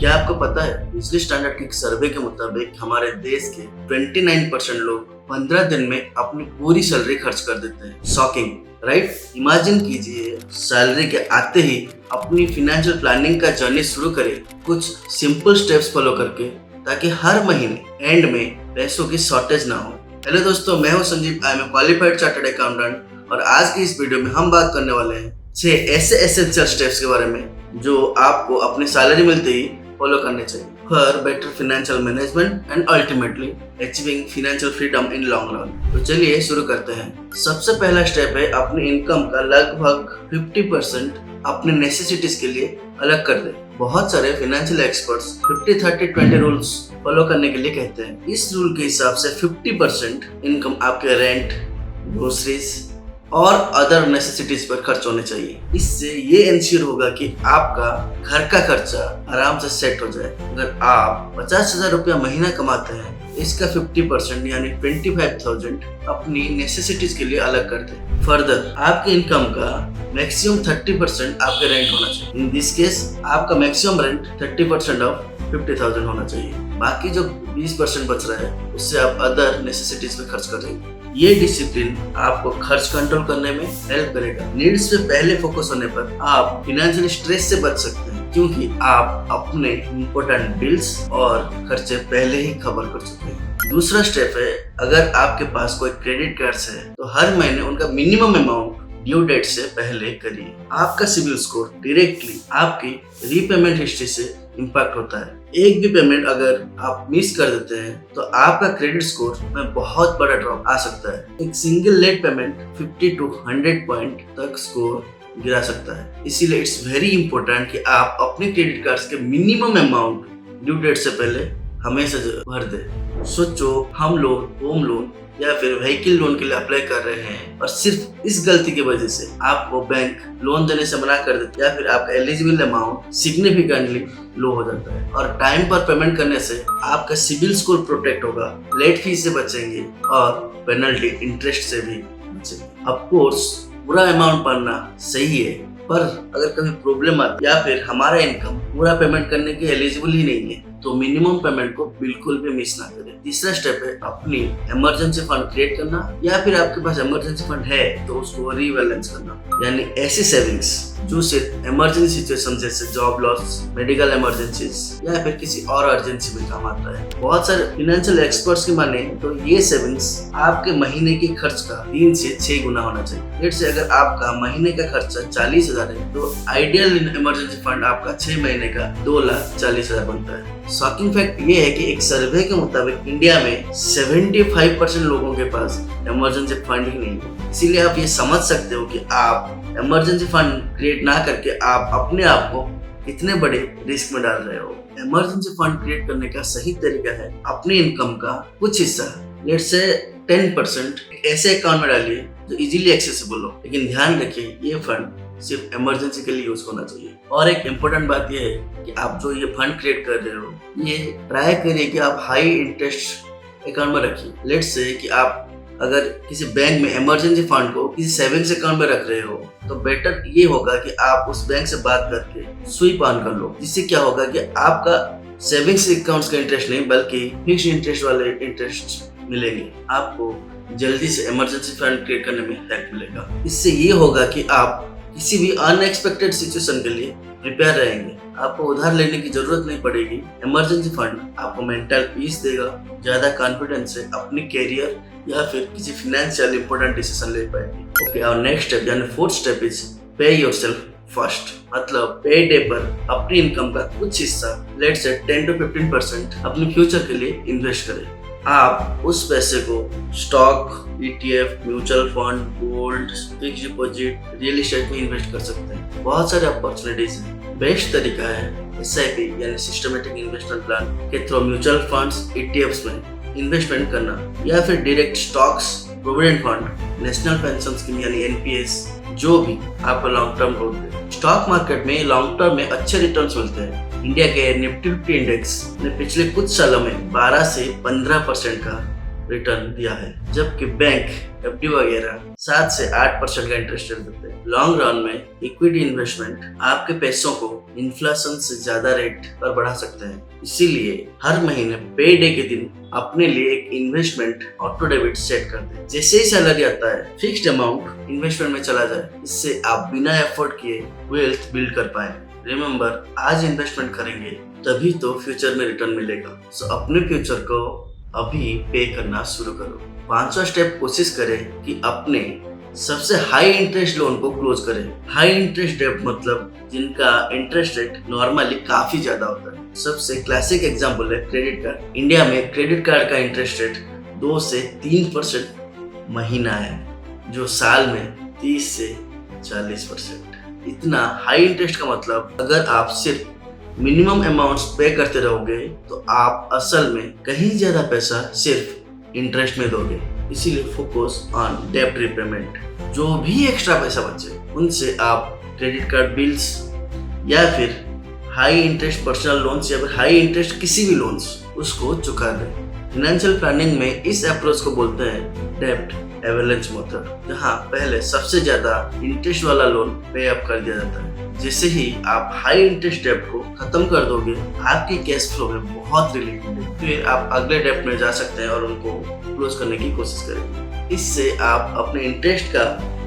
क्या आपको पता है बिजली स्टैंडर्ड के एक सर्वे के मुताबिक हमारे देश के 29% लोग 15 दिन में अपनी पूरी सैलरी खर्च कर देते हैं। Shocking, right? इमेजिन कीजिए सैलरी के आते ही अपनी फाइनेंशियल प्लानिंग का जर्नी शुरू करें कुछ सिंपल स्टेप्स फॉलो करके, ताकि हर महीने एंड में पैसों की शॉर्टेज ना हो। हेलो दोस्तों, मैं हूं Sanjeev, I am a qualified chartered accountant और आज की इस वीडियो में हम बात करने वाले हैं 6 ऐसे एसेंशियल स्टेप्स के बारे में जो आपको अपनी सैलरी मिलते ही फॉलो करने चाहिए for better financial management and ultimately achieving financial freedom in long run. तो चलिए शुरू करते हैं। सबसे पहला स्टेप है अपनी इनकम का लगभग 50% अपने नेसेसिटीज के लिए अलग कर दे। बहुत सारे फाइनेंशियल एक्सपर्ट्स 50-30-20 रूल्स फॉलो करने के लिए कहते हैं। इस रूल के हिसाब से 50% इनकम आपके रेंट, ग्रोसरीज और अदर नेसेसिटीज पर खर्च होने चाहिए। इससे ये इंश्योर होगा कि आपका घर का खर्चा आराम से सेट हो जाए। अगर आप 50,000 रुपया महीना कमाते हैं, इसका 50% यानी 25,000 अपनी नेसेसिटीज के लिए अलग कर दें। फर्दर आपके इनकम का मैक्सिमम 30% आपके रेंट होना चाहिए। इन दिस केस आपका मैक्सिमम रेंट 30% ऑफ 50,000 होना चाहिए। बाकी जो 20% बच रहा है उससे आप अदर नेसेसिटीज पे खर्च कर देंगे। ये डिसिप्लिन आपको खर्च कंट्रोल करने में हेल्प करेगा। नीड्स पे पहले फोकस होने पर आप फाइनेंशियल स्ट्रेस से बच सकते हैं, क्योंकि आप अपने इम्पोर्टेंट बिल्स और खर्चे पहले ही कवर कर चुके हैं। दूसरा स्टेप है, अगर आपके पास कोई क्रेडिट कार्ड्स है तो हर महीने उनका मिनिमम अमाउंट ड्यू डेट से पहले करिए। आपका सिविल स्कोर डायरेक्टली आपकी रीपेमेंट हिस्ट्री से इम्पैक्ट होता है। एक भी पेमेंट अगर आप मिस कर देते हैं तो आपका क्रेडिट स्कोर में बहुत बड़ा ड्रॉप आ सकता है। एक single late payment 50 to 100 point तक स्कोर गिरा सकता है। इसीलिए इट्स वेरी इंपॉर्टेंट कि आप अपने क्रेडिट कार्ड्स के मिनिमम अमाउंट ड्यू डेट से पहले हमेशा भर दें। सोचो, हम लोग होम लोन या फिर व्हीकल लोन के लिए अप्लाई कर रहे हैं और सिर्फ इस गलती की वजह से आपको बैंक लोन देने से मना कर देता है या फिर आपका एलिजिबल अमाउंट सिग्निफिकेंटली लो हो जाता है। और टाइम पर पेमेंट करने से आपका सिविल स्कोर प्रोटेक्ट होगा, लेट फीस से बचेंगे और पेनल्टी इंटरेस्ट से भी बचेंगे। ऑफ कोर्स पूरा अमाउंट भरना सही है, पर अगर कभी प्रॉब्लम आती या फिर हमारा इनकम पूरा पेमेंट करने के एलिजिबल ही नहीं है तो मिनिमम पेमेंट को बिल्कुल भी मिस ना करें। तीसरा स्टेप है अपनी इमरजेंसी फंड क्रिएट करना, या फिर आपके पास इमरजेंसी फंड है तो उसको रीबैलेंस करना, यानी ऐसी सेविंग्स जो सिर्फ इमरजेंसी सिचुएशन जैसे जॉब लॉस, मेडिकल इमरजेंसीज या फिर किसी और अर्जेंसी में काम आता है। बहुत सारे फाइनेंशियल एक्सपर्ट्स की माने तो ये सेविंग्स आपके महीने के खर्च का 3 से 6 गुना होना चाहिए। लेट्स से अगर आपका महीने का खर्चा 40,000 है तो आइडियल इमरजेंसी फंड आपका 6 महीने का 2,40,000 बनता है। शॉकिंग फैक्ट ये है कि एक सर्वे के मुताबिक इंडिया में 75% लोगों के पास इमरजेंसी फंड ही नहीं है। इसीलिए आप ये समझ सकते हो कि आप इमरजेंसी फंड क्रिएट ना करके आप अपने आप को कितने बड़े रिस्क में डाल रहे हो। इमरजेंसी फंड क्रिएट करने का सही तरीका है अपनी इनकम का कुछ हिस्सा, लेट्स से 10% ऐसे अकाउंट में डालिए जो इजीली एक्सेसिबल हो, लेकिन ध्यान रखिए ये फंड सिर्फ इमरजेंसी के लिए यूज होना चाहिए। और एक इम्पोर्टेंट बात यह है कि आप जो ये फंड क्रिएट कर रहे हो ये ट्राई करिए कि आप हाई इंटरेस्ट अकाउंट में रखिए। लेट्स से कि आप अगर किसी बैंक में इमरजेंसी फंड को किसी सेविंग्स अकाउंट में रख रहे हो तो बेटर ये होगा कि आप उस बैंक से बात करके स्वीप ऑन कर लो। जिससे क्या होगा कि आपका सेविंग्स अकाउंट्स का इंटरेस्ट नहीं बल्कि फिक्स्ड इंटरेस्ट वाले इंटरेस्ट मिलेंगे। आपको जल्दी से इमरजेंसी फंड क्रिएट करने में हेल्प मिलेगा। इससे ये होगा कि आप किसी भी अनएक्सपेक्टेड सिचुएशन के लिए प्रिपेयर रहेंगे। आपको उधार लेने की जरूरत नहीं पड़ेगी। इमरजेंसी फंड आपको मेंटल पीस देगा, ज्यादा कॉन्फिडेंस से अपनी कैरियर या फिर किसी फाइनेंशियल इंपॉर्टेंट डिसीजन ले पाएंगे। ओके, और नेक्स्ट स्टेप यानी 4th स्टेप इज पे योरसेल्फ फर्स्ट। मतलब पे डे पर अपनी इनकम का कुछ हिस्सा, लेट्स से 10 to 15% अपने फ्यूचर के लिए इन्वेस्ट करें। आप उस पैसे को stock, ETF, mutual fund, gold, fix deposit, real estate में इन्वेस्ट कर सकते हैं। बहुत सारे अपॉर्चुनिटीज हैं। बेस्ट तरीका है SIP यानी सिस्टमेटिक इन्वेस्टमेंट प्लान के थ्रू म्यूचुअल फंड्स, ETFs में इन्वेस्टमेंट करना, या फिर direct stocks, provident fund, national pension scheme यानी NPS, जो भी आपको लॉन्ग टर्म ग्रोथ दे। स्टॉक मार्केट में लॉन्ग टर्म में अच्छे रिटर्न्स मिलते हैं। इंडिया के निफ्टी 50 इंडेक्स ने पिछले कुछ सालों में 12 से 15% का रिटर्न दिया है, जबकि बैंक एफडी वगैरह 7 से 8% का इंटरेस्ट रेट देते हैं। लॉन्ग रन में इक्विटी इन्वेस्टमेंट आपके पैसों को इन्फ्लेशन से ज्यादा रेट पर बढ़ा सकते हैं। इसीलिए हर महीने पे डे के दिन अपने लिए एक इन्वेस्टमेंट ऑटो डेबिट सेट कर दें। जैसे ही सैलरी आता है फिक्स्ड अमाउंट इन्वेस्टमेंट में चला जाए। इससे आप बिना एफर्ट किए वेल्थ बिल्ड कर पाए। रिमेम्बर, आज इन्वेस्टमेंट करेंगे तभी तो फ्यूचर में रिटर्न मिलेगा। सो अपने फ्यूचर को अभी पे करना शुरू करो। 5वां स्टेप, कोशिश करें कि अपने सबसे हाई इंटरेस्ट लोन को क्लोज करें। हाई इंटरेस्ट डेट मतलब जिनका इंटरेस्ट रेट नॉर्मली काफी ज्यादा होता है। सबसे क्लासिक एग्जांपल है क्रेडिट कार्ड। इंडिया में क्रेडिट कार्ड का इंटरेस्ट रेट 2 से 3% महीना है, जो साल में 30 से 40%। इतना हाई इंटरेस्ट का मतलब अगर आप सिर्फ मिनिमम अमाउंट्स पे करते रहोगे तो आप असल में कहीं ज्यादा पैसा सिर्फ इंटरेस्ट में दोगे। इसीलिए फोकस ऑन डेब्ट रिपेमेंट। जो भी एक्स्ट्रा पैसा बचे उनसे आप क्रेडिट कार्ड बिल्स या फिर हाई इंटरेस्ट पर्सनल लोन्स या फिर हाई इंटरेस्ट किसी भी लोन्स उसको चुका दें। फाइनेंशियल प्लानिंग में इस अप्रोच को बोलते हैं डेब्ट एवरेज मेथड, जहाँ पहले सबसे ज्यादा इंटरेस्ट वाला लोन पे अप कर दिया जाता है। जैसे ही आप हाई इंटरेस्ट डेब्ट को खत्म कर दोगे आपकी कैश फ्लो में बहुत रिलीफ मिलेगी। फिर आप अगले डेब्ट में जा सकते हैं और उनको क्लोज करने की कोशिश करेंगे। इससे आप अपने इंटरेस्ट का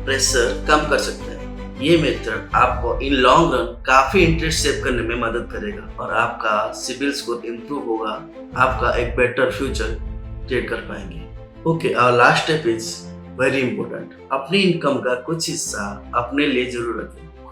प्रेशर कम कर सकते हैं। ये मेथड आपको इन लॉन्ग रन काफी इंटरेस्ट सेव करने में मदद करेगा और आपका सिबिल स्कोर इंप्रूव होगा। आपका एक बेटर फ्यूचर क्रिएट कर पाएंगे। Okay, our last step is very important. अपनी इनकम का कुछ हिस्सा अपने लिए जरूर रखें।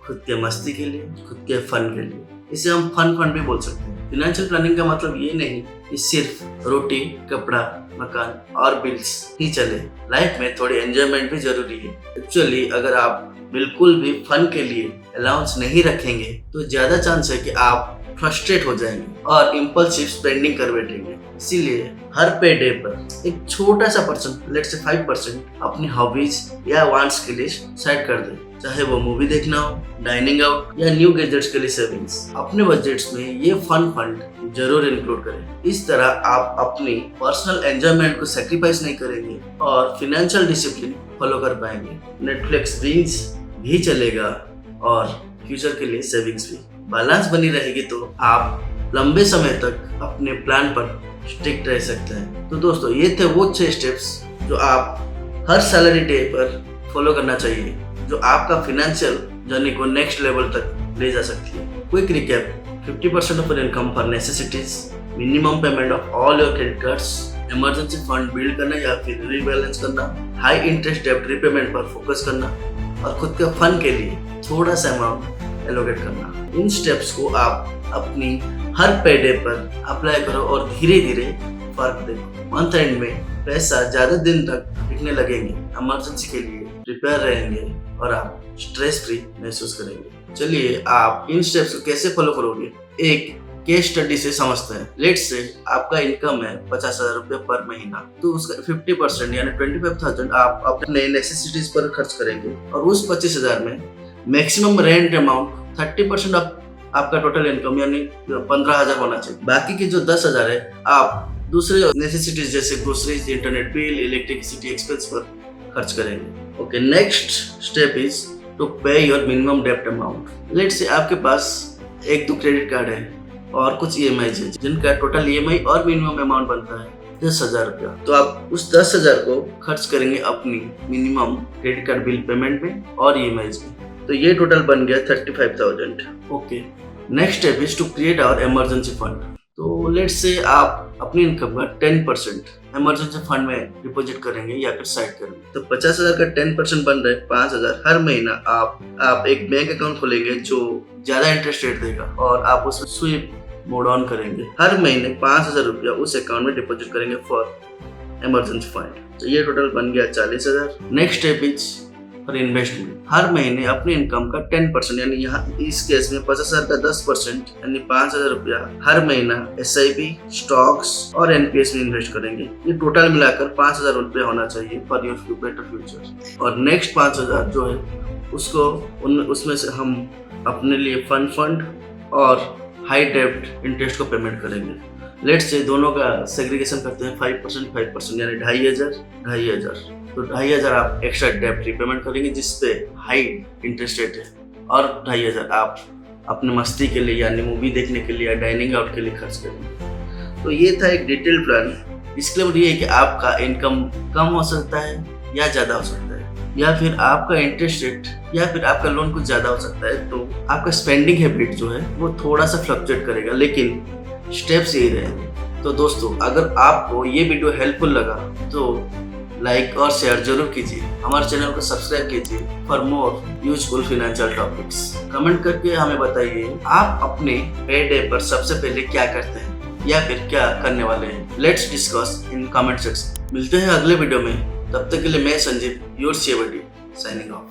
खुद के मस्ती के लिए, खुद के फन के लिए। इसे हम फन फंड भी बोल सकते हैं। फाइनेंशियल प्लानिंग का मतलब ये नहीं कि सिर्फ रोटी, कपड़ा, मकान और बिल्स ही चले। लाइफ में थोड़ी एंजॉयमेंट भी जरूरी है। एक्चुअली अगर आप बिल्कुल भी फन के लिए अलाउंस नहीं रखेंगे तो ज्यादा चांस है कि आप फ्रस्ट्रेट हो जाएंगे और इम्पल्सिव स्पेंडिंग कर बैठेंगे। इसीलिए हर पे डे पर एक छोटा सा परसेंट, लेट्स से 5% अपनी हॉबीज या वांट्स के लिए सेट कर दें। चाहे वो मूवी देखना हो, डाइनिंग आउट या न्यू गैजेट्स के लिए सेविंग्स। अपने बजट्स में ये फन फंड जरूर इंक्लूड करें। इस तरह आप अपनी पर्सनल एंजॉयमेंट को सैक्रिफाइस नहीं करेंगे और फाइनेंशियल डिसिप्लिन फॉलो कर पाएंगे। नेटफ्लिक्स बिंज भी चलेगा और फ्यूचर के लिए सेविंग्स भी। बैलेंस बनी रहेगी तो आप लंबे समय तक अपने प्लान पर स्टिक रह सकते हैं। तो दोस्तों, ये थे वो 6 स्टेप्स जो आप हर सैलरी डे पर फॉलो करना चाहिए, जो आपका फाइनेंशियल जर्नी को नेक्स्ट लेवल तक ले जा सकती है। Quick recap: 50% of your income for necessities, minimum payment of all your credit cards, emergency fund build करना या फिर रीबैलेंस करना, हाई इंटरेस्ट डेब्ट रिपेमेंट पर फोकस करना और खुद के फन के लिए थोड़ा सा अमाउंट एलोकेट करना। इन स्टेप्स को आप अपनी हर पे डे पर अप्लाई करो और धीरे धीरे फर्क देखो। मंथ एंड में पैसा ज्यादा दिन तक टिकने लगेंगे, इमरजेंसी के लिए प्रिपेयर रहेंगे और आप स्ट्रेस फ्री महसूस करेंगे। चलिए, आप इन स्टेप्स को कैसे फॉलो करोगे एक केस स्टडी से समझते हैं। लेट्स से आपका इनकम है 50,000 रुपये पर महीना, तो उसका 50% यानी 25,000 आप अपने नेसेसिटीज पर खर्च करेंगे और उस 25,000 में मैक्सिमम रेंट अमाउंट 30% आपका टोटल इनकम यानी 15,000 होना चाहिए। बाकी के जो 10,000 है आप दूसरे नेसेसिटीज जैसे groceries, internet bill, electricity expense पर खर्च करेंगे। Okay, next step is to pay your minimum डेब्ट अमाउंट। लेट्स से आपके पास 1-2 क्रेडिट कार्ड है और कुछ EMIs है जिनका टोटल EMI और मिनिमम अमाउंट बनता है 10,000 रुपया। तो आप उस 10,000 को खर्च करेंगे अपनी minimum credit card bill payment में और EMIs में। तो ये टोटल बन गया 35,000। Okay, next step is to create our emergency fund. तो लेट्स से आप अपनी इनकम का 10% इमरजेंसी फंड में डिपॉजिट करेंगे या फिर साइड करेंगे। तो 50,000 का 10% बन रहा है 5,000। हर महीना आप एक बैंक अकाउंट खोलेंगे जो ज्यादा इंटरेस्ट रेट देगा और आप उसमें स्वीप मोड ऑन करेंगे। हर महीने 5,000 रुपया उस अकाउंट में डिपॉजिट करेंगे फॉर इमरजेंसी फंड। तो ये टोटल बन गया 40,000। Next step is for investment. हर महीने अपनी इनकम का 10% यानी यहाँ इस केस में 50,000 का 10% यानी 5,000 रुपया हर महीना SIP, स्टॉक्स और NPS में इन्वेस्ट करेंगे। ये टोटल मिलाकर 5,000 रुपया होना चाहिए फॉर योर बेटर फ्यूचर। और नेक्स्ट 5,000 जो है उसको उसमें से हम अपने लिए फंड और हाई डेब्ट इंटरेस्ट को पेमेंट करेंगे। लेट्स से दोनों का सेग्रीगेशन करते हैं 5% यानी 2,500 तो 2,500 आप एक्स्ट्रा डेब्ट रिपेमेंट करेंगे जिसपे हाई इंटरेस्ट रेट है, और 2,500 आप अपने मस्ती के लिए यानी मूवी देखने के लिए या डाइनिंग आउट के लिए खर्च करेंगे। तो ये था एक डिटेल प्लान। डिस्क्लेमर ये है कि आपका इनकम कम हो सकता है या ज़्यादा हो सकता है, या फिर आपका इंटरेस्ट रेट या फिर आपका लोन कुछ ज़्यादा हो सकता है, तो आपका स्पेंडिंग हैबिट जो है वो थोड़ा सा फ्लक्चुएट करेगा, लेकिन स्टेप्स यही रहेंगे। तो दोस्तों, अगर आपको ये वीडियो हेल्पफुल लगा तो लाइक और शेयर जरूर कीजिए, हमारे चैनल को सब्सक्राइब कीजिए for more useful financial topics. Comment करके हमें बताइए आप अपने पे डे पर सबसे पहले क्या करते हैं या फिर क्या करने वाले हैं। Let's discuss in comment section. मिलते हैं अगले वीडियो में, तब तक के लिए मैं संजीव, योर सेवटी, साइनिंग ऑफ।